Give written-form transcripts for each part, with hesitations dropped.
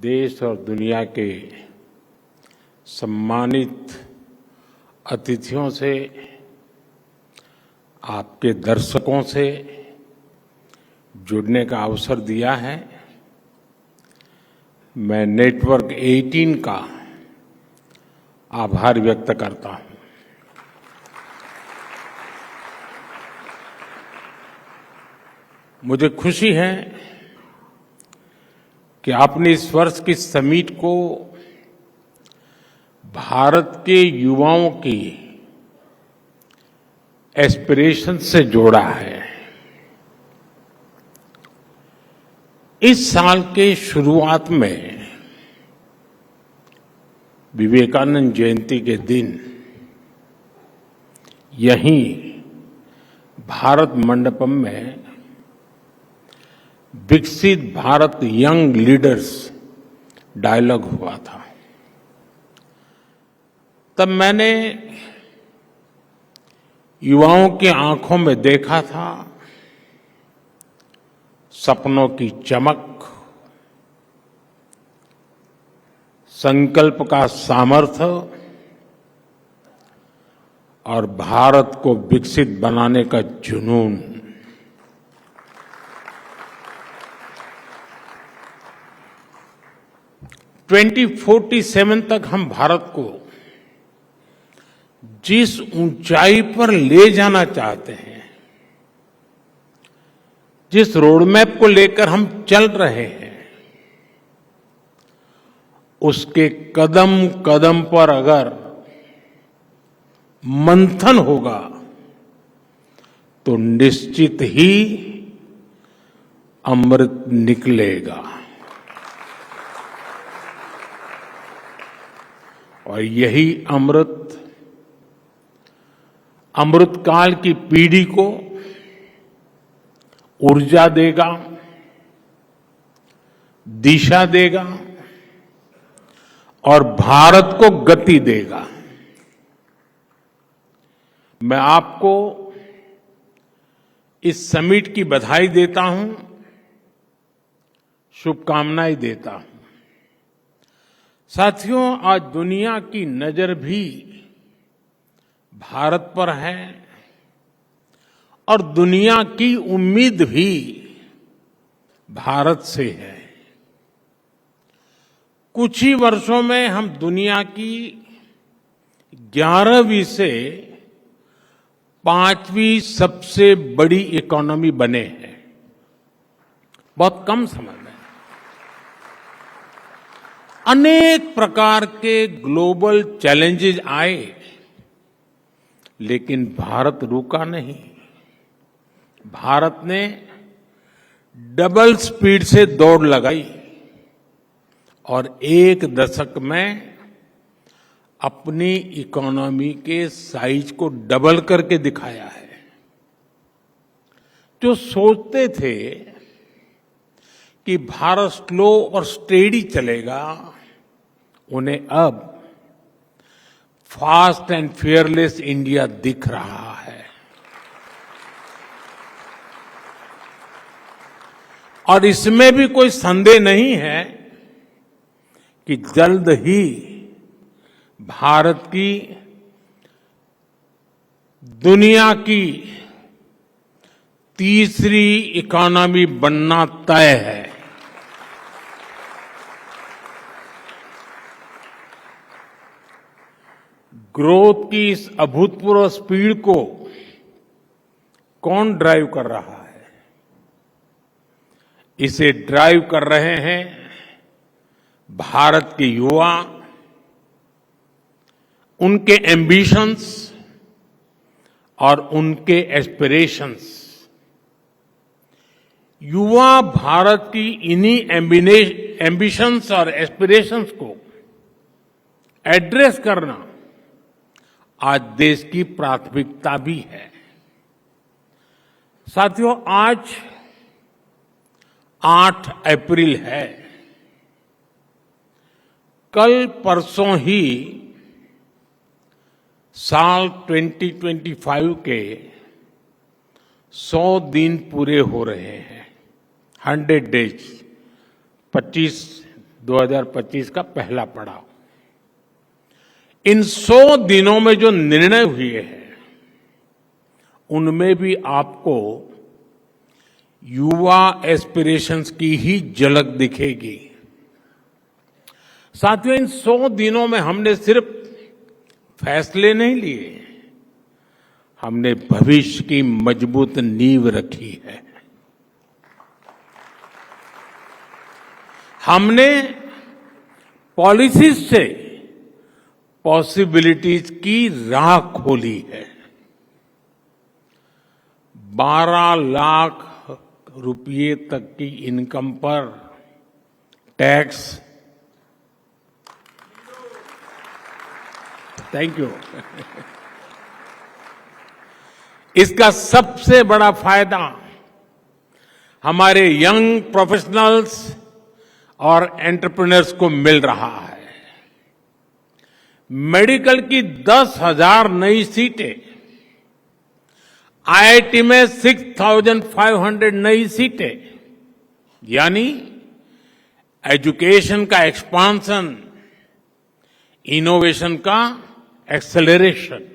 देश और दुनिया के सम्मानित अतिथियों से, आपके दर्शकों से जुड़ने का अवसर दिया है। मैं नेटवर्क 18 का आभार व्यक्त करता हूं। मुझे खुशी है कि आपने इस वर्ष की समिट को भारत के युवाओं की एस्पिरेशन से जोड़ा है। इस साल के शुरुआत में विवेकानंद जयंती के दिन यहीं भारत मंडपम में विकसित भारत यंग लीडर्स डायलॉग हुआ था। तब मैंने युवाओं की आंखों में देखा था सपनों की चमक, संकल्प का सामर्थ्य और भारत को विकसित बनाने का जुनून। ट्वेंटी 47 तक हम भारत को जिस ऊंचाई पर ले जाना चाहते हैं, जिस रोडमैप को लेकर हम चल रहे हैं, उसके कदम कदम पर अगर मंथन होगा तो निश्चित ही अमृत निकलेगा। और यही अमृतकाल की पीढ़ी को ऊर्जा देगा, दिशा देगा और भारत को गति देगा। मैं आपको इस समिट की बधाई देता हूं, शुभकामनाएं देता हूं। साथियों, आज दुनिया की नजर भी भारत पर है और दुनिया की उम्मीद भी भारत से है। कुछ ही वर्षों में हम दुनिया की 11वीं से 5वीं सबसे बड़ी इकोनॉमी बने हैं। बहुत कम समय में अनेक प्रकार के ग्लोबल चैलेंजेस आए, लेकिन भारत रुका नहीं। भारत ने डबल स्पीड से दौड़ लगाई और एक दशक में अपनी इकोनॉमी के साइज को डबल करके दिखाया है। जो सोचते थे कि भारत स्लो और स्टेडी चलेगा, उन्हें अब फास्ट एंड फियरलेस इंडिया दिख रहा है। और इसमें भी कोई संदेह नहीं है कि जल्द ही भारत की दुनिया की तीसरी इकोनॉमी बनना तय है। ग्रोथ की इस अभूतपूर्व स्पीड को कौन ड्राइव कर रहा है? इसे ड्राइव कर रहे हैं भारत के युवा, उनके एम्बिशंस और उनके एस्पिरेशंस। युवा भारत की इन्हीं एम्बिशंस और एस्पिरेशंस को एड्रेस करना आज देश की प्राथमिकता भी है। साथियों, आज 8 अप्रैल है। कल परसों ही साल 2025 के 100 दिन पूरे हो रहे हैं। 100 डेज, 25 2025 का पहला पड़ाव। इन 100 दिनों में जो निर्णय हुए हैं उनमें भी आपको युवा एस्पिरेशंस की ही झलक दिखेगी। साथियों, इन 100 दिनों में हमने सिर्फ फैसले नहीं लिए, हमने भविष्य की मजबूत नींव रखी है। हमने पॉलिसीज से पॉसिबिलिटीज की राह खोली है। 12 लाख रुपये तक की इनकम पर टैक्स, थैंक यू, इसका सबसे बड़ा फायदा हमारे यंग प्रोफेशनल्स और एंटरप्रेन्योर्स को मिल रहा है। मेडिकल की 10,000 नई सीटें, आईआईटी में 6,500 नई सीटें, यानी एजुकेशन का एक्सपांशन, इनोवेशन का एक्सेलरेशन।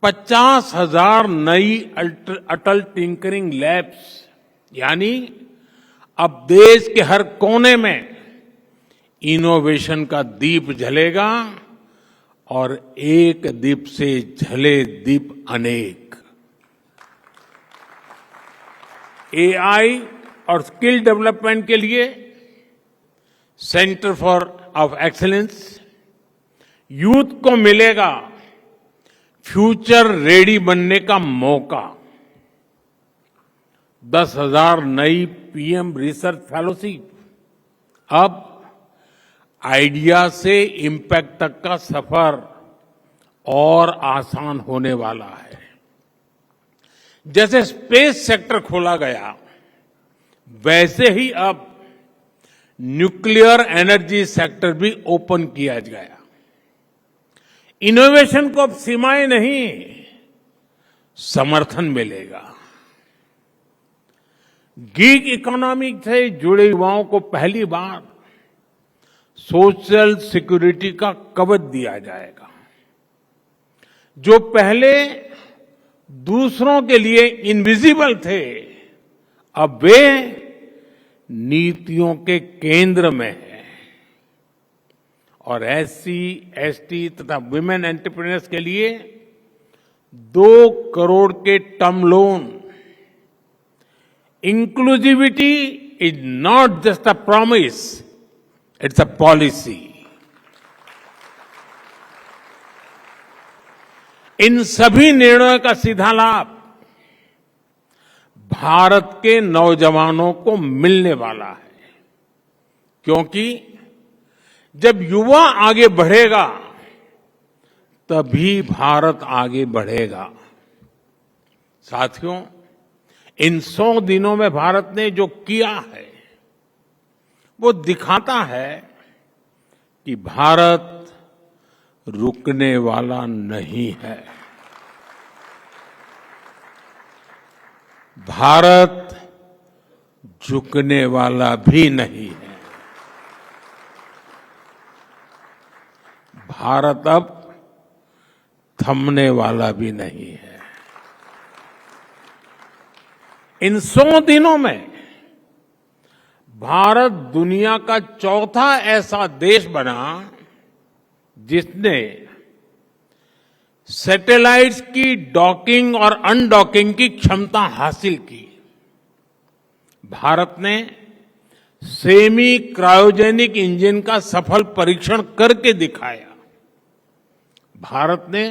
50,000 नई अटल टिंकरिंग लैब्स, यानी अब देश के हर कोने में इनोवेशन का दीप जलेगा और एक दीप से जले दीप अनेक। एआई और स्किल डेवलपमेंट के लिए centre for of excellence, youth को मिलेगा फ्यूचर रेडी बनने का मौका। 10,000 नई पीएम रिसर्च फेलोशिप, अब आइडिया से इम्पैक्ट तक का सफर और आसान होने वाला है। जैसे स्पेस सेक्टर खोला गया, वैसे ही अब न्यूक्लियर एनर्जी सेक्टर भी ओपन किया गया। इनोवेशन को अब सीमाएं नहीं, समर्थन मिलेगा। गीग इकोनॉमी से जुड़े युवाओं को पहली बार सोशल सिक्योरिटी का कवच दिया जाएगा। जो पहले दूसरों के लिए इनविजिबल थे, अब वे नीतियों के केंद्र में हैं। और एससी, एसटी तथा वुमेन एंटरप्रेन्योर्स के लिए 2 करोड़ के term loan. Inclusivity is not just a promise, it's a policy. इन सभी निर्णयों का सीधा लाभ भारत के नौजवानों को मिलने वाला है, क्योंकि जब युवा आगे बढ़ेगा तभी भारत आगे बढ़ेगा। साथियों, इन 100 दिनों में भारत ने जो किया है वो दिखाता है कि भारत रुकने वाला नहीं है। भारत झुकने वाला भी नहीं है। भारत अब थमने वाला भी नहीं है। इन 100 दिनों में भारत दुनिया का चौथा ऐसा देश बना जिसने सैटेलाइट्स की डॉकिंग और अनडॉकिंग की क्षमता हासिल की। भारत ने सेमी क्रायोजेनिक इंजन का सफल परीक्षण करके दिखाया। भारत ने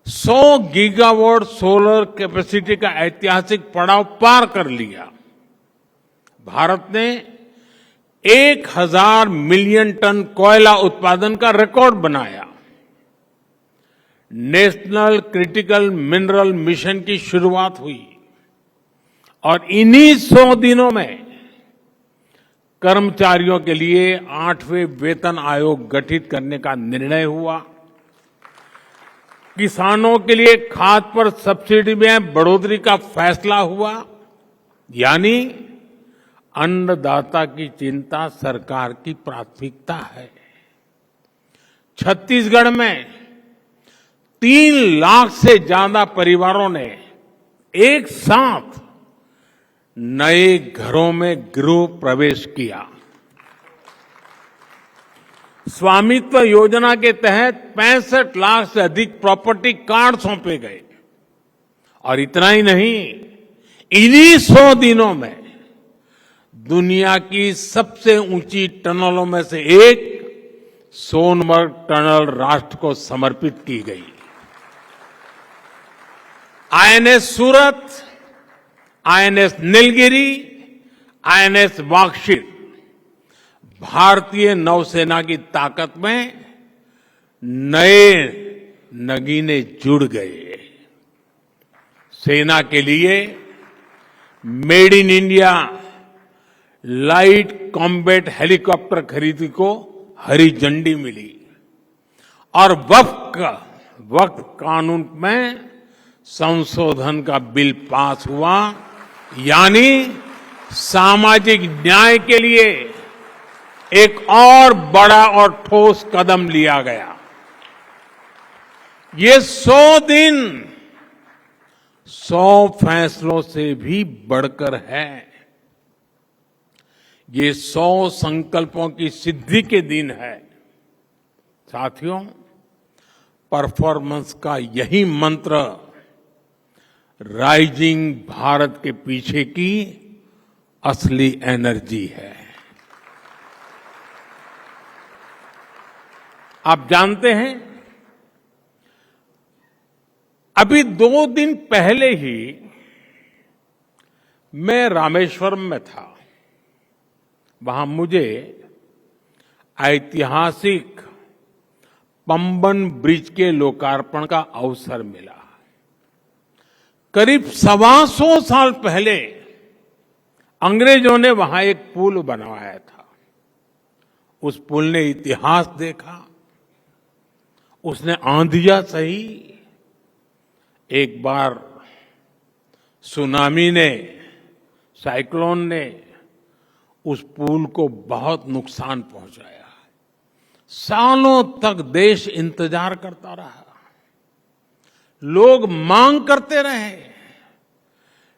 100 गीगावाट सोलर कैपेसिटी का ऐतिहासिक पड़ाव पार कर लिया। भारत ने 1,000 मिलियन टन कोयला उत्पादन का रिकॉर्ड बनाया। नेशनल क्रिटिकल मिनरल मिशन की शुरुआत हुई और इन्हीं 100 दिनों में कर्मचारियों के लिए 8वें वेतन आयोग गठित करने का निर्णय हुआ। किसानों के लिए खाद पर सब्सिडी में बढ़ोतरी का फैसला हुआ, यानी अन्नदाता की चिंता सरकार की प्राथमिकता है। छत्तीसगढ़ में 3 लाख से ज्यादा परिवारों ने एक साथ नए घरों में गृह प्रवेश किया। स्वामित्व योजना के तहत 65 लाख से अधिक प्रॉपर्टी कार्ड सौंपे गए। और इतना ही नहीं, इन्हीं 100 दिनों में दुनिया की सबसे ऊंची टनलों में से एक सोनमर्ग टनल राष्ट्र को समर्पित की गई। आईएनएस सूरत, आईएनएस नीलगिरी, आईएनएस वाक्षित भारतीय नौसेना की ताकत में नए नगीने जुड़ गए। सेना के लिए made in India light combat helicopter खरीदी को हरी झंडी मिली और वक्फ कानून में संशोधन का बिल पास हुआ, यानी सामाजिक न्याय के लिए एक और बड़ा और ठोस कदम लिया गया। ये 100 दिन 100 फैसलों से भी बढ़कर है। ये 100 संकल्पों की सिद्धि के दिन है। साथियों, परफॉर्मेंस का यही मंत्र राइजिंग भारत के पीछे की असली एनर्जी है। आप जानते हैं, अभी 2 दिन पहले ही मैं रामेश्वरम में था। वहां मुझे ऐतिहासिक पंबन ब्रिज के लोकार्पण का अवसर मिला। करीब 125 साल पहले अंग्रेजों ने वहां एक पुल बनवाया था। उस पुल ने इतिहास देखा, उसने आंधियां सही। एक बार सुनामी ने, साइक्लोन ने उस पुल को बहुत नुकसान पहुंचाया। सालों तक देश इंतजार करता रहा, लोग मांग करते रहे,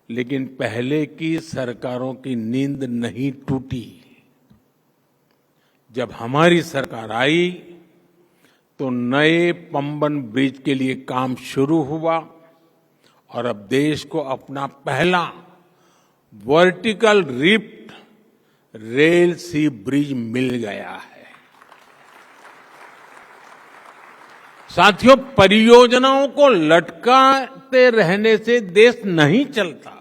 लेकिन पहले की सरकारों की नींद नहीं टूटी। जब हमारी सरकार आई तो नए पंबन ब्रिज के लिए काम शुरू हुआ और अब देश को अपना पहला वर्टिकल रिफ्ट रेल सी ब्रिज मिल गया है। साथियों, परियोजनाओं को लटकाते रहने से देश नहीं चलता।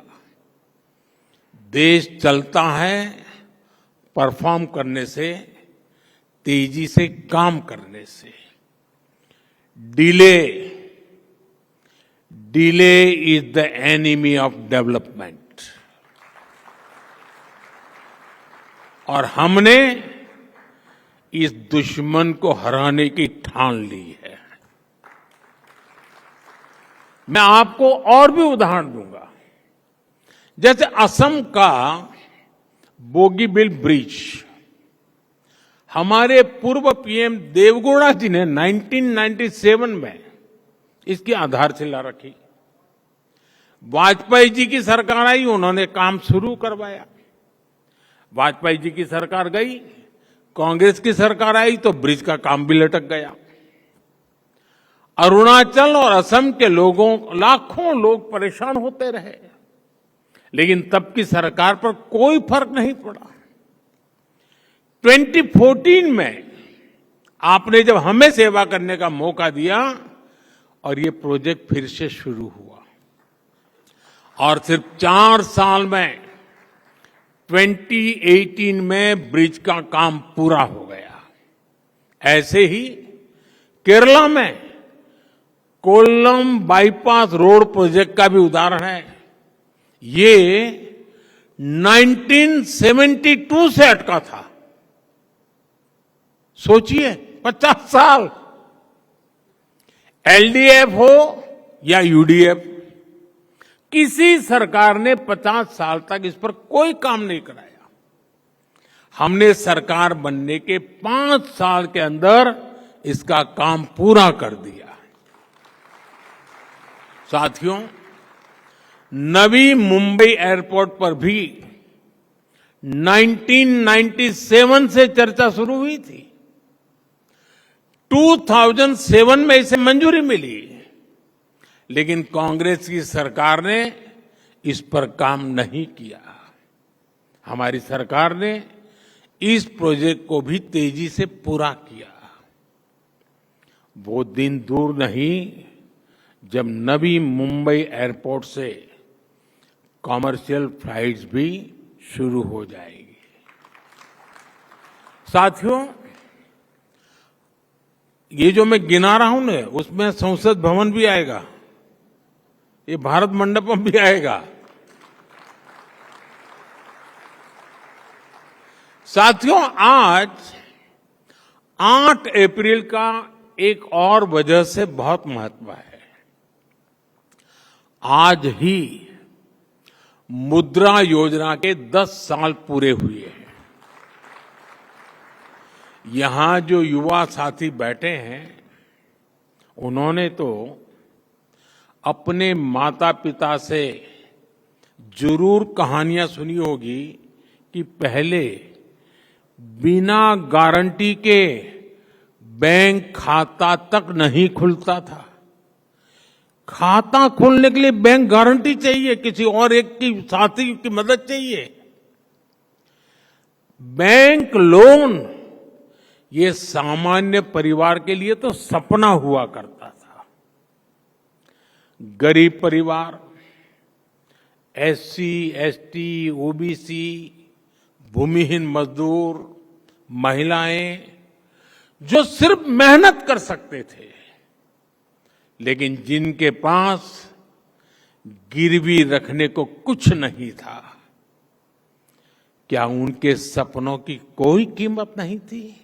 देश चलता है परफॉर्म करने से, तेजी से काम करने से। Delay is the enemy of development. और हमने इस दुश्मन को हराने की ठान ली है। मैं आपको और भी उदाहरण दूंगा। जैसे असम का बोगीबिल ब्रिज, हमारे पूर्व पीएम देवगौड़ा जी ने 1997 में इसकी आधारशिला रखी। वाजपेयी जी की सरकार आई, उन्होंने काम शुरू करवाया। वाजपेयी जी की सरकार गई, कांग्रेस की सरकार आई तो ब्रिज का काम भी लटक गया। अरुणाचल और असम के लोगों, लाखों लोग परेशान होते रहे, लेकिन तब की सरकार पर कोई फर्क नहीं पड़ा। 2014 में आपने जब हमें सेवा करने का मौका दिया और ये प्रोजेक्ट फिर से शुरू हुआ, और सिर्फ 4 साल में 2018 में ब्रिज का काम पूरा हो गया। ऐसे ही केरला में कोल्लम बाईपास रोड प्रोजेक्ट का भी उदाहरण है। ये 1972 से अटका था। सोचिए, 50 साल। एलडीएफ हो या यूडीएफ, किसी सरकार ने 50 साल तक इस पर कोई काम नहीं कराया। हमने सरकार बनने के 5 साल के अंदर इसका काम पूरा कर दिया। साथियों, नवी मुंबई एयरपोर्ट पर भी 1997 से चर्चा शुरू हुई थी। 2007 में इसे मंजूरी मिली, लेकिन कांग्रेस की सरकार ने इस पर काम नहीं किया। हमारी सरकार ने इस प्रोजेक्ट को भी तेजी से पूरा किया। वो दिन दूर नहीं जब नवी मुंबई एयरपोर्ट से कॉमर्शियल फ्लाइट्स भी शुरू हो जाएगी। साथियों, ये जो मैं गिना रहा हूं ना, उसमें संसद भवन भी आएगा, ये भारत मंडपम भी आएगा। साथियों, आज 8 अप्रैल का एक और वजह से बहुत महत्व है। आज ही मुद्रा योजना के 10 साल पूरे हुए हैं। यहां जो युवा साथी बैठे हैं, उन्होंने तो अपने माता पिता से जरूर कहानियां सुनी होगी कि पहले बिना गारंटी के बैंक खाता तक नहीं खुलता था। खाता खोलने के लिए बैंक गारंटी चाहिए, किसी और एक की साथी की मदद चाहिए। बैंक लोन ये सामान्य परिवार के लिए तो सपना हुआ करता था। गरीब परिवार, एससी, एसटी, ओबीसी, भूमिहीन मजदूर, महिलाएं जो सिर्फ मेहनत कर सकते थे, लेकिन जिनके पास गिरवी रखने को कुछ नहीं था, क्या उनके सपनों की कोई कीमत नहीं थी?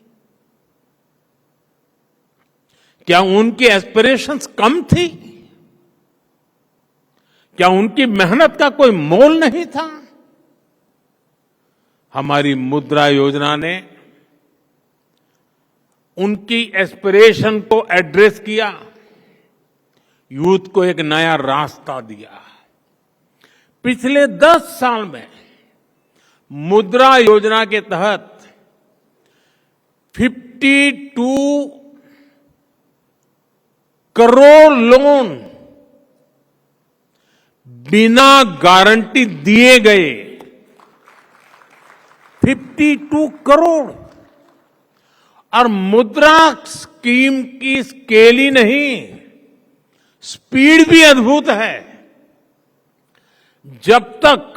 क्या उनकी एस्पिरेशंस कम थी? क्या उनकी मेहनत का कोई मोल नहीं था? हमारी मुद्रा योजना ने उनकी एस्पिरेशन को एड्रेस किया, यूथ को एक नया रास्ता दिया। पिछले 10 साल में मुद्रा योजना के तहत 52 करोड़ लोन बिना गारंटी दिए गए। 52 करोड़। और मुद्रा स्कीम की स्केल ही नहीं, स्पीड भी अद्भुत है। जब तक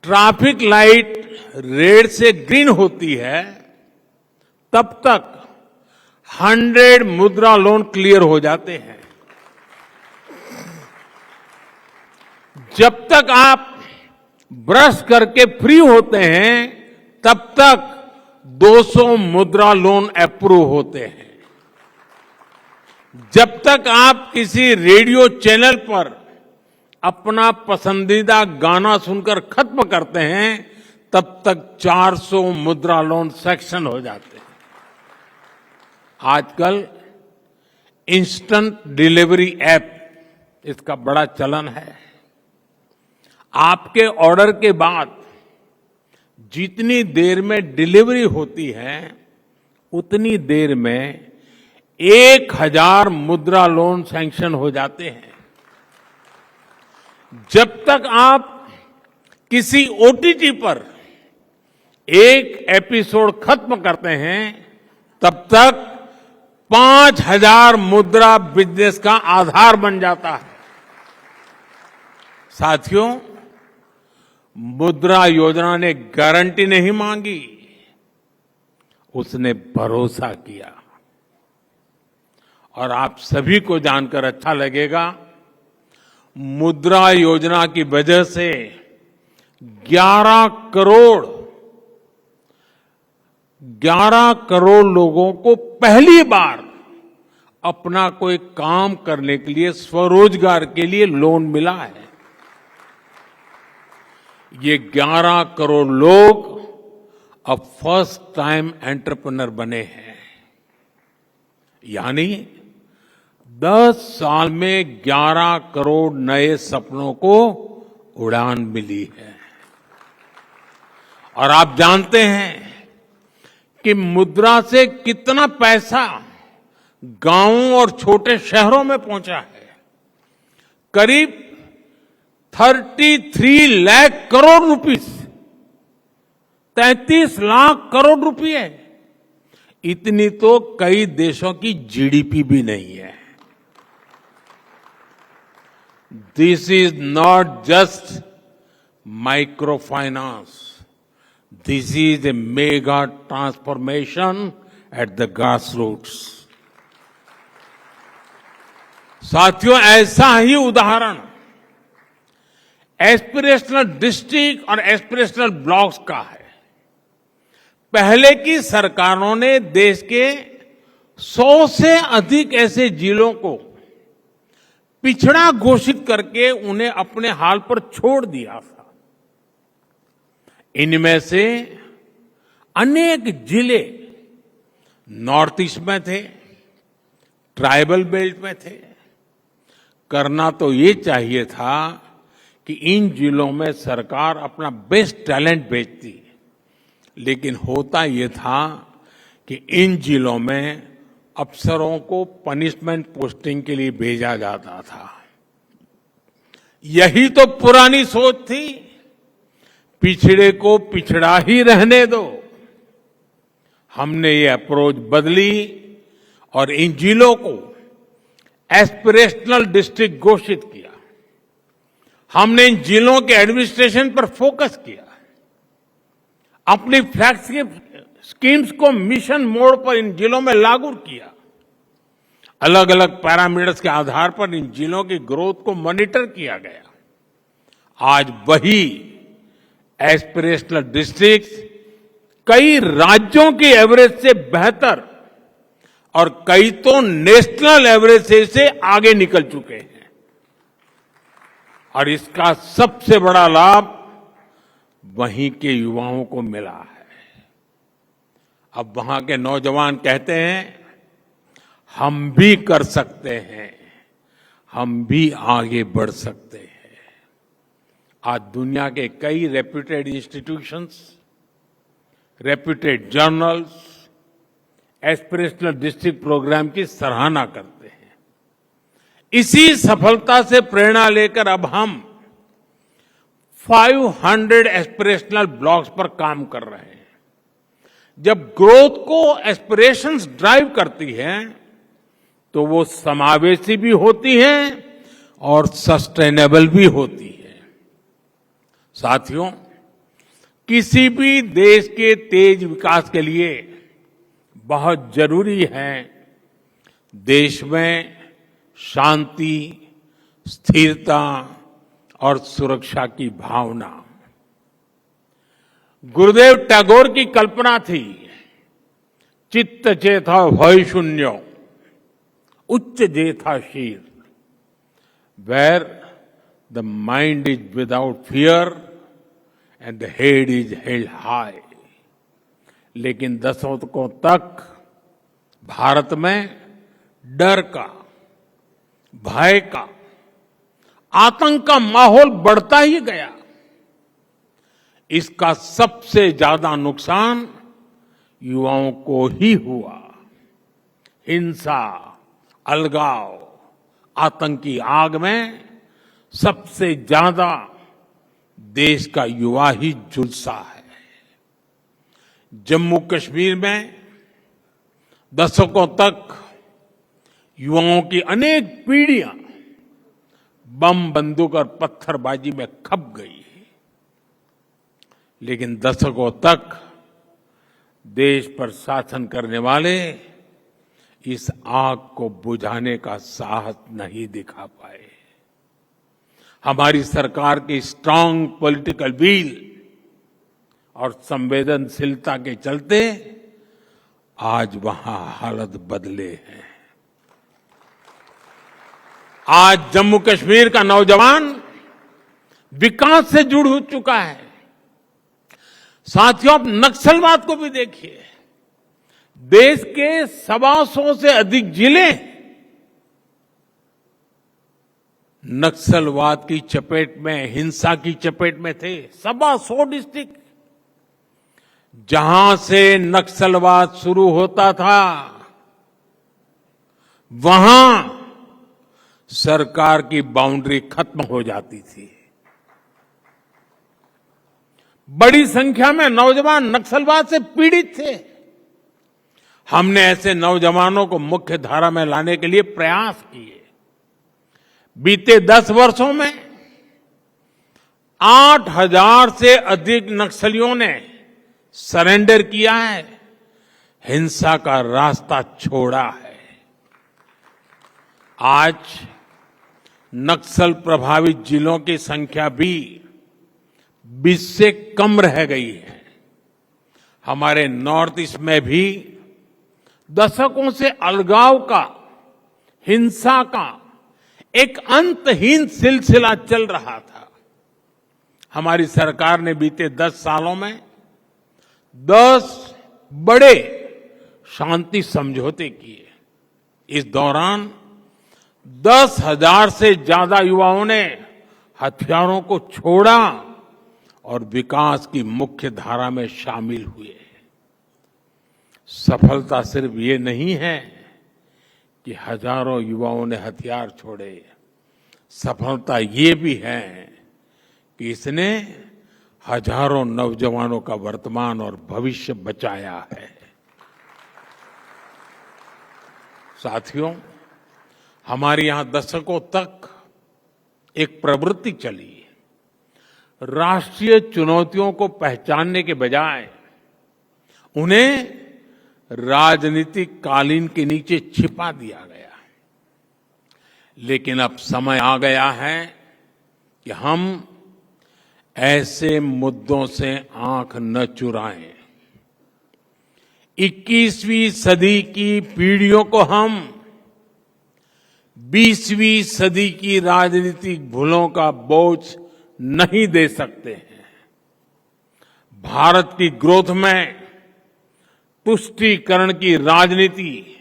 ट्रैफिक लाइट रेड से ग्रीन होती है, तब तक 100 मुद्रा लोन क्लियर हो जाते हैं। जब तक आप ब्रश करके फ्री होते हैं, तब तक 200 मुद्रा लोन अप्रूव होते हैं। जब तक आप किसी रेडियो चैनल पर अपना पसंदीदा गाना सुनकर खत्म करते हैं, तब तक 400 मुद्रा लोन सैंक्शन हो जाते हैं। आजकल इंस्टेंट डिलीवरी ऐप, इसका बड़ा चलन है। आपके ऑर्डर के बाद जितनी देर में डिलीवरी होती है, उतनी देर में 1000 मुद्रा लोन सैंक्शन हो जाते हैं। जब तक आप किसी ओटीटी पर एक एपिसोड खत्म करते हैं, तब तक 5000 मुद्रा बिजनेस का आधार बन जाता है। साथियों, मुद्रा योजना ने गारंटी नहीं मांगी, उसने भरोसा किया। और आप सभी को जानकर अच्छा लगेगा, मुद्रा योजना की वजह से 11 करोड़ लोगों को पहली बार अपना कोई काम करने के लिए, स्वरोजगार के लिए लोन मिला है। ये 11 करोड़ लोग अब फर्स्ट टाइम एंटरप्रेन्योर बने हैं, यानी 10 साल में 11 करोड़ नए सपनों को उड़ान मिली है। और आप जानते हैं कि मुद्रा से कितना पैसा गांवों और छोटे शहरों में पहुंचा है। करीब 33 लाख करोड़ रुपीस, 33 लाख करोड़ रुपए, इतनी तो कई देशों की जीडीपी भी नहीं है। This is not just micro finance, this is a mega transformation at the grass roots. साथियों, ऐसा ही उदाहरण एस्पिरेशनल डिस्ट्रिक्ट और एस्पिरेशनल ब्लॉक्स का है। पहले की सरकारों ने देश के 100 से अधिक ऐसे जिलों को पिछड़ा घोषित करके उन्हें अपने हाल पर छोड़ दिया था। इनमें से अनेक जिले नॉर्थ ईस्ट में थे, ट्राइबल बेल्ट में थे। करना तो ये चाहिए था कि इन जिलों में सरकार अपना बेस्ट टैलेंट भेजती, लेकिन होता ये था कि इन जिलों में अफसरों को पनिशमेंट पोस्टिंग के लिए भेजा जाता था। यही तो पुरानी सोच थी, पिछड़े को पिछड़ा ही रहने दो। हमने ये अप्रोच बदली और इन जिलों को एस्पिरेशनल डिस्ट्रिक्ट घोषित किया। हमने इन जिलों के एडमिनिस्ट्रेशन पर फोकस किया, अपनी फ्लैगशिप स्कीम्स को मिशन मोड पर इन जिलों में लागू किया। अलग अलग पैरामीटर्स के आधार पर इन जिलों की ग्रोथ को मॉनिटर किया गया। आज वही एस्पिरेशनल डिस्ट्रिक्ट्स कई राज्यों की एवरेज से बेहतर और कई तो नेशनल एवरेज से आगे निकल चुके हैं। और इसका सबसे बड़ा लाभ वहीं के युवाओं को मिला है। अब वहां के नौजवान कहते हैं, हम भी कर सकते हैं, हम भी आगे बढ़ सकते हैं। आज दुनिया के कई reputed institutions, reputed journals aspirational district program की सराहना करते हैं। इसी सफलता से प्रेरणा लेकर अब हम 500 एस्पिरेशनल ब्लॉक्स पर काम कर रहे हैं। जब ग्रोथ को एस्पिरेशंस ड्राइव करती हैं, तो वो समावेशी भी होती हैं और सस्टेनेबल भी होती है। साथियों, किसी भी देश के तेज विकास के लिए बहुत जरूरी है देश में शांति, स्थिरता और सुरक्षा की भावना। गुरुदेव टैगोर की कल्पना थी, चित्त चेता भय शून्य, उच्च जेथा शीर, where the mind is without fear and the head is held high. लेकिन दशकों तक भारत में डर का, भय का, आतंक का माहौल बढ़ता ही गया। इसका सबसे ज्यादा नुकसान युवाओं को ही हुआ। हिंसा, अलगाव, आतंकी आग में सबसे ज्यादा देश का युवा ही झुलसा है। जम्मू कश्मीर में दशकों तक युवाओं की अनेक पीढ़ियां बम, बंदूक और पत्थरबाजी में खप गई। लेकिन दशकों तक देश पर शासन करने वाले इस आग को बुझाने का साहस नहीं दिखा पाए। हमारी सरकार की स्ट्रांग पॉलिटिकल विल और संवेदनशीलता के चलते आज वहां हालत बदले हैं। आज जम्मू कश्मीर का नौजवान विकास से जुड़ हो चुका है। साथियों, आप नक्सलवाद को भी देखिए। देश के 125 से अधिक जिले नक्सलवाद की चपेट में, हिंसा की चपेट में थे। 125 डिस्ट्रिक्ट। जहां से नक्सलवाद शुरू होता था, वहां सरकार की बाउंड्री खत्म हो जाती थी। बड़ी संख्या में नौजवान नक्सलवाद से पीड़ित थे। हमने ऐसे नौजवानों को मुख्य धारा में लाने के लिए प्रयास किए। बीते 10 वर्षों में 8,000 से अधिक नक्सलियों ने सरेंडर किया है, हिंसा का रास्ता छोड़ा है। आज नक्सल प्रभावित जिलों की संख्या भी 20 से कम रह गई है। हमारे नॉर्थ ईस्ट में भी दशकों से अलगाव का, हिंसा का एक अंतहीन सिलसिला चल रहा था। हमारी सरकार ने बीते 10 सालों में 10 बड़े शांति समझौते किए। इस दौरान 10,000 से ज्यादा युवाओं ने हथियारों को छोड़ा और विकास की मुख्य धारा में शामिल हुए। सफलता सिर्फ ये नहीं है कि हजारों युवाओं ने हथियार छोड़े। सफलता ये भी है कि इसने हजारों नौजवानों का वर्तमान और भविष्य बचाया है। साथियों, हमारे यहां दशकों तक एक प्रवृत्ति चली। राष्ट्रीय चुनौतियों को पहचानने के बजाय उन्हें राजनीतिक कालीन के नीचे छिपा दिया गया। लेकिन अब समय आ गया है कि हम ऐसे मुद्दों से आंख न चुराएं। 21वीं सदी की पीढ़ियों को हम 20वीं सदी की राजनीतिक भूलों का बोझ नहीं दे सकते हैं। भारत की ग्रोथ में तुष्टीकरण की राजनीति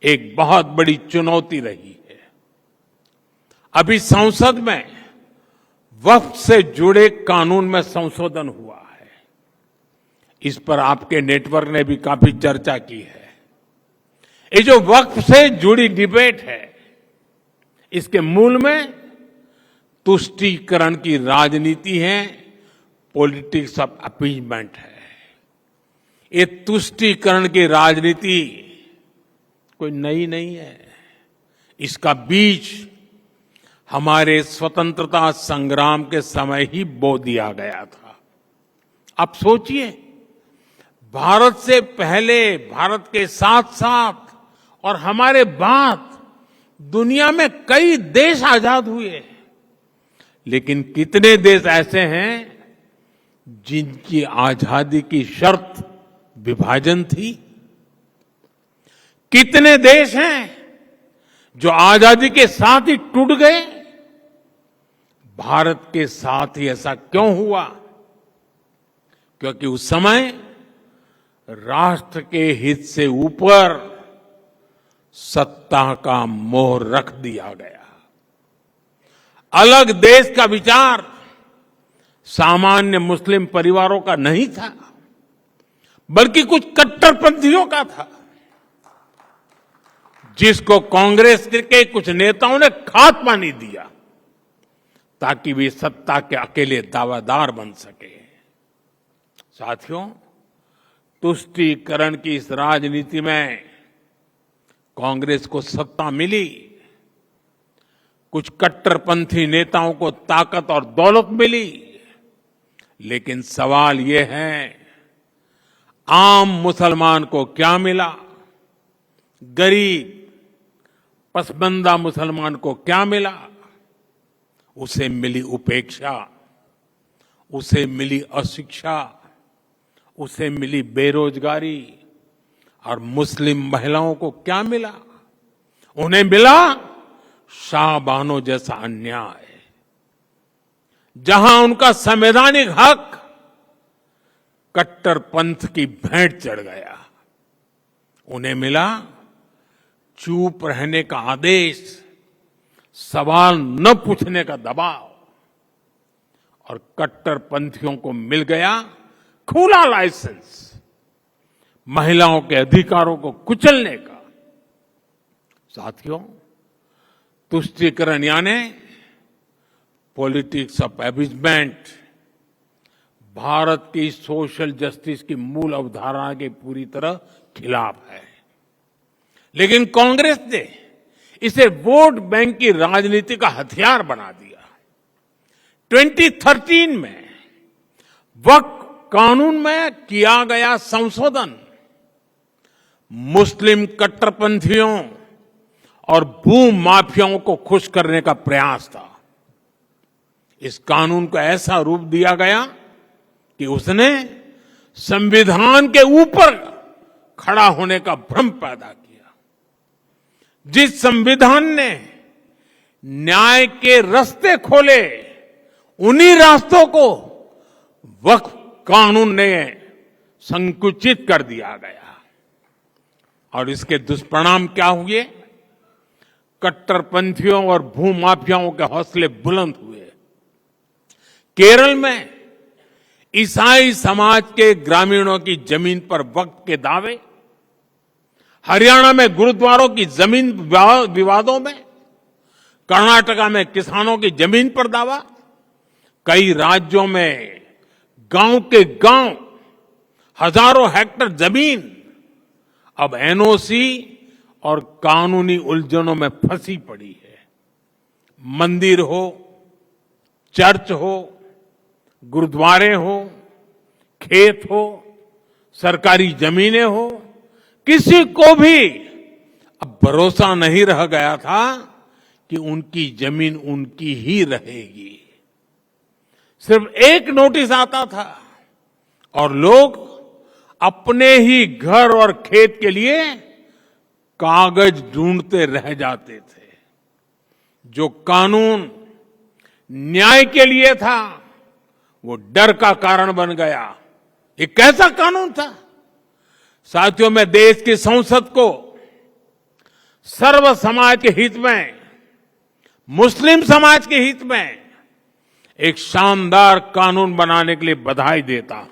एक बहुत बड़ी चुनौती रही है। अभी संसद में वक्फ से जुड़े कानून में संशोधन हुआ है। इस पर आपके नेटवर्क ने भी काफी चर्चा की है। ये जो वक्फ से जुड़ी डिबेट है, इसके मूल में तुष्टीकरण की राजनीति है, पॉलिटिक्स ऑफ अपीजमेंट है। ये तुष्टीकरण की राजनीति कोई नई नहीं है। इसका बीज हमारे स्वतंत्रता संग्राम के समय ही बो दिया गया था। अब सोचिए, भारत से पहले, भारत के साथ साथ और हमारे बाद दुनिया में कई देश आजाद हुए, लेकिन कितने देश ऐसे हैं जिनकी आजादी की शर्त विभाजन थी? कितने देश हैं जो आजादी के साथ ही टूट गए? भारत के साथ ही ऐसा क्यों हुआ? क्योंकि उस समय राष्ट्र के हित से ऊपर सत्ता का मोह रख दिया गया। अलग देश का विचार सामान्य मुस्लिम परिवारों का नहीं था, बल्कि कुछ कट्टरपंथियों का था, जिसको कांग्रेस के कुछ नेताओं ने खाद पानी दिया ताकि वे सत्ता के अकेले दावेदार बन सके। साथियों, तुष्टीकरण की इस राजनीति में कांग्रेस को सत्ता मिली, कुछ कट्टरपंथी नेताओं को ताकत और दौलत मिली, लेकिन सवाल ये है, आम मुसलमान को क्या मिला? गरीब पसमानदा मुसलमान को क्या मिला? उसे मिली उपेक्षा, उसे मिली अशिक्षा, उसे मिली बेरोजगारी। और मुस्लिम महिलाओं को क्या मिला? उन्हें मिला शाहबानो जैसा अन्याय, जहां उनका संवैधानिक हक कट्टरपंथ की भेंट चढ़ गया। उन्हें मिला चुप रहने का आदेश, सवाल न पूछने का दबाव, और कट्टरपंथियों को मिल गया खुला लाइसेंस महिलाओं के अधिकारों को कुचलने का। साथियों, तुष्टीकरण यानी पॉलिटिक्स ऑफ एबिजमेंट भारत की सोशल जस्टिस की मूल अवधारणा के पूरी तरह खिलाफ है। लेकिन कांग्रेस ने इसे वोट बैंक की राजनीति का हथियार बना दिया। 2013 में वक्फ कानून में किया गया संशोधन मुस्लिम कट्टरपंथियों और भू माफियाओं को खुश करने का प्रयास था। इस कानून को ऐसा रूप दिया गया कि उसने संविधान के ऊपर खड़ा होने का भ्रम पैदा किया। जिस संविधान ने न्याय के रास्ते खोले, उन्हीं रास्तों को वक्फ कानून ने संकुचित कर दिया गया। और इसके दुष्परिणाम क्या हुए? कट्टरपंथियों और भूमाफियाओं के हौसले बुलंद हुए। केरल में ईसाई समाज के ग्रामीणों की जमीन पर वक्फ के दावे, हरियाणा में गुरुद्वारों की जमीन विवादों में, कर्नाटका में किसानों की जमीन पर दावा, कई राज्यों में गांव के गांव हजारों हेक्टेयर जमीन अब एनओसी और कानूनी उलझनों में फंसी पड़ी है। मंदिर हो, चर्च हो, गुरुद्वारे हो, खेत हो, सरकारी जमीनें हो, किसी को भी अब भरोसा नहीं रह गया था कि उनकी जमीन उनकी ही रहेगी। सिर्फ एक नोटिस आता था और लोग अपने ही घर और खेत के लिए कागज ढूंढते रह जाते थे। जो कानून न्याय के लिए था, वो डर का कारण बन गया। ये कैसा कानून था? साथियों, मैं देश की संसद को सर्व समाज के हित में, मुस्लिम समाज के हित में एक शानदार कानून बनाने के लिए बधाई देता हूं।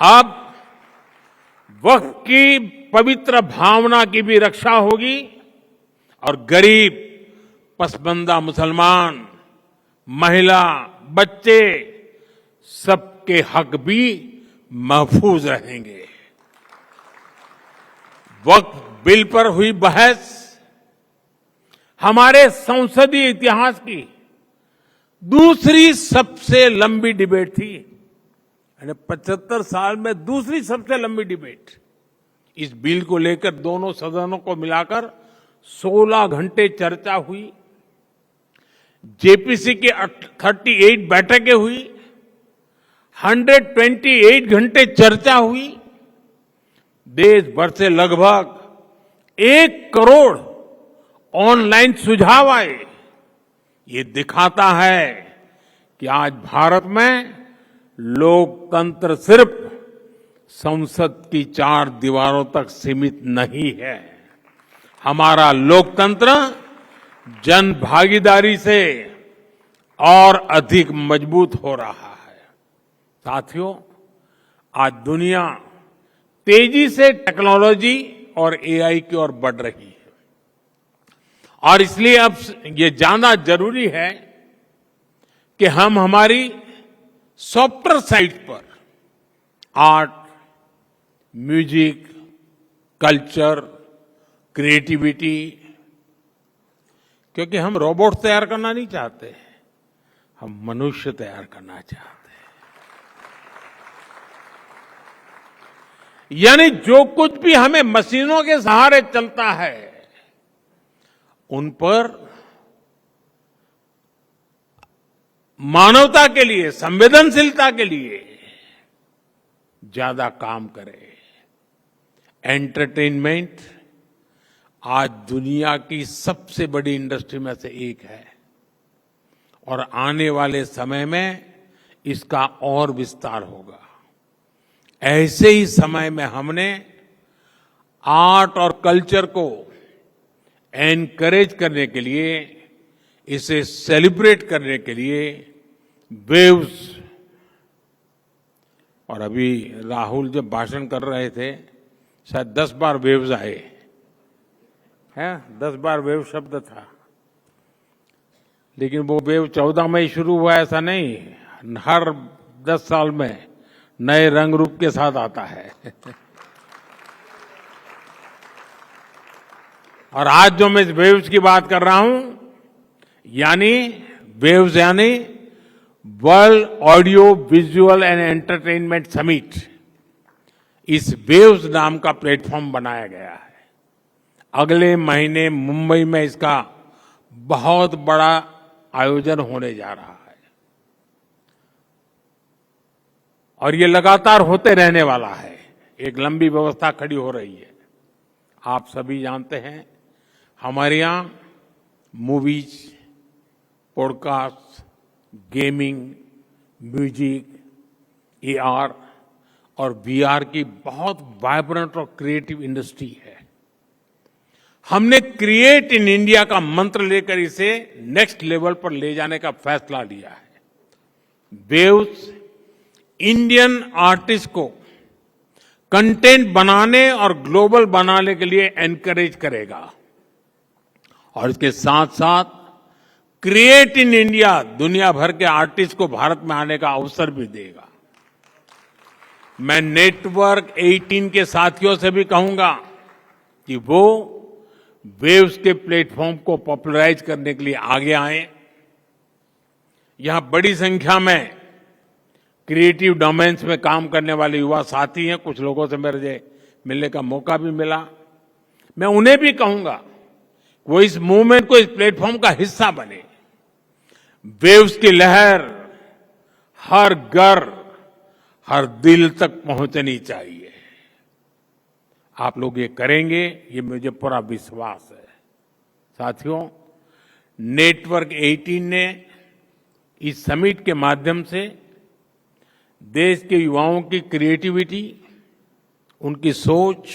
अब वक्फ की पवित्र भावना की भी रक्षा होगी और गरीब, पसमानदा मुसलमान, महिला, बच्चे, सबके हक भी महफूज रहेंगे। वक्फ बिल पर हुई बहस हमारे संसदीय इतिहास की दूसरी सबसे लंबी डिबेट थी। 75 साल में दूसरी सबसे लंबी डिबेट। इस बिल को लेकर दोनों सदनों को मिलाकर 16 घंटे चर्चा हुई। जेपीसी की 38 बैठकें हुई, 128 घंटे चर्चा हुई। देश भर से लगभग 1 करोड़ ऑनलाइन सुझाव आए। ये दिखाता है कि आज भारत में लोकतंत्र सिर्फ संसद की 4 दीवारों तक सीमित नहीं है। हमारा लोकतंत्र जन भागीदारी से और अधिक मजबूत हो रहा है। साथियों, आज दुनिया तेजी से टेक्नोलॉजी और एआई की ओर बढ़ रही है और इसलिए अब ये जानना जरूरी है कि हम हमारी सॉफ्टवेयर साइट पर आर्ट, म्यूजिक, कल्चर, क्रिएटिविटी, क्योंकि हम रोबोट तैयार करना नहीं चाहते, हम मनुष्य तैयार करना चाहते हैं। यानी जो कुछ भी हमें मशीनों के सहारे चलता है, उन पर मानवता के लिए, संवेदनशीलता के लिए ज्यादा काम करें। एंटरटेनमेंट आज दुनिया की सबसे बड़ी इंडस्ट्री में से एक है। और आने वाले समय में इसका और विस्तार होगा। ऐसे ही समय में हमने आर्ट और कल्चर को एनकरेज करने के लिए, इसे सेलिब्रेट करने के लिए वेव्स, और अभी राहुल जब भाषण कर रहे थे शायद 10 बार वेव्स आए हैं, 10 बार वेव शब्द था, लेकिन वो वेव 14 में ही शुरू हुआ ऐसा नहीं, हर 10 साल में नए रंग रूप के साथ आता है। और आज जो मैं इस वेव्स की बात कर रहा हूं, यानी वेव्स यानी world audio visual and entertainment summit, इस वेव्स नाम का प्लेटफॉर्म बनाया गया है। अगले महीने मुंबई में इसका बहुत बड़ा आयोजन होने जा रहा है और ये लगातार होते रहने वाला है। एक लंबी व्यवस्था खड़ी हो रही है। आप सभी जानते हैं हमारे यहां movies, podcast, gaming, music, AR और वीआर की बहुत वाइब्रेंट और क्रिएटिव इंडस्ट्री है। हमने क्रिएट इन इंडिया का मंत्र लेकर इसे नेक्स्ट लेवल पर ले जाने का फैसला लिया है। वेव्स इंडियन आर्टिस्ट को कंटेंट बनाने और ग्लोबल बनाने के लिए एनकरेज करेगा और इसके साथ साथ क्रिएट इन इंडिया दुनिया भर के आर्टिस्ट को भारत में आने का अवसर भी देगा। मैं नेटवर्क 18 के साथियों से भी कहूंगा कि वो वेव्स के प्लेटफॉर्म को पॉपुलराइज करने के लिए आगे आए। यहां बड़ी संख्या में क्रिएटिव डोमेन्स में काम करने वाले युवा साथी हैं। कुछ लोगों से मेरे मिलने का मौका भी मिला। मैं उन्हें भी कहूंगा वो इस मूवमेंट को, इस प्लेटफॉर्म का हिस्सा बने। वेव्स की लहर हर घर, हर दिल तक पहुंचनी चाहिए। आप लोग ये करेंगे, ये मुझे पूरा विश्वास है। साथियों, नेटवर्क 18 ने इस समिट के माध्यम से देश के युवाओं की क्रिएटिविटी, उनकी सोच,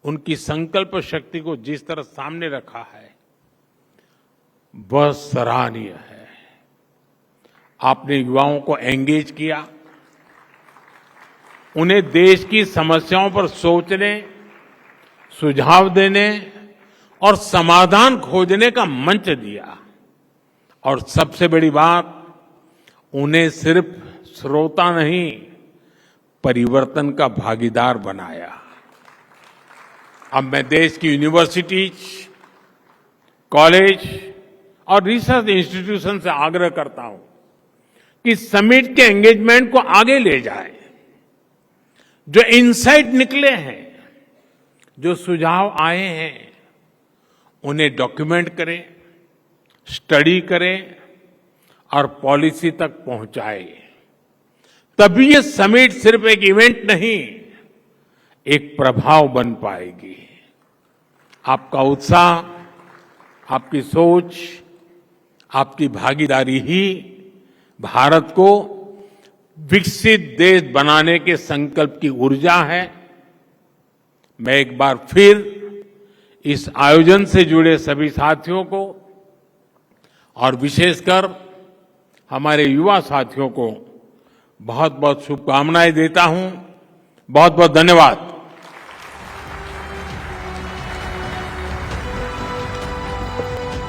उनकी संकल्प शक्ति को जिस तरह सामने रखा है वह सराहनीय है। आपने युवाओं को एंगेज किया, उन्हें देश की समस्याओं पर सोचने, सुझाव देने और समाधान खोजने का मंच दिया और सबसे बड़ी बात, उन्हें सिर्फ श्रोता नहीं, परिवर्तन का भागीदार बनाया। अब मैं देश की यूनिवर्सिटीज, कॉलेज और रिसर्च इंस्टीट्यूशन से आग्रह करता हूं कि समिट के एंगेजमेंट को आगे ले जाएं। जो इनसाइट निकले हैं, जो सुझाव आए हैं, उन्हें डॉक्यूमेंट करें, स्टडी करें और पॉलिसी तक पहुंचाएं। तभी ये समिट सिर्फ एक इवेंट नहीं, एक प्रभाव बन पाएगी। आपका उत्साह, आपकी सोच, आपकी भागीदारी ही भारत को विकसित देश बनाने के संकल्प की ऊर्जा है। मैं एक बार फिर इस आयोजन से जुड़े सभी साथियों को और विशेषकर हमारे युवा साथियों को बहुत बहुत शुभकामनाएं देता हूं। बहुत बहुत धन्यवाद।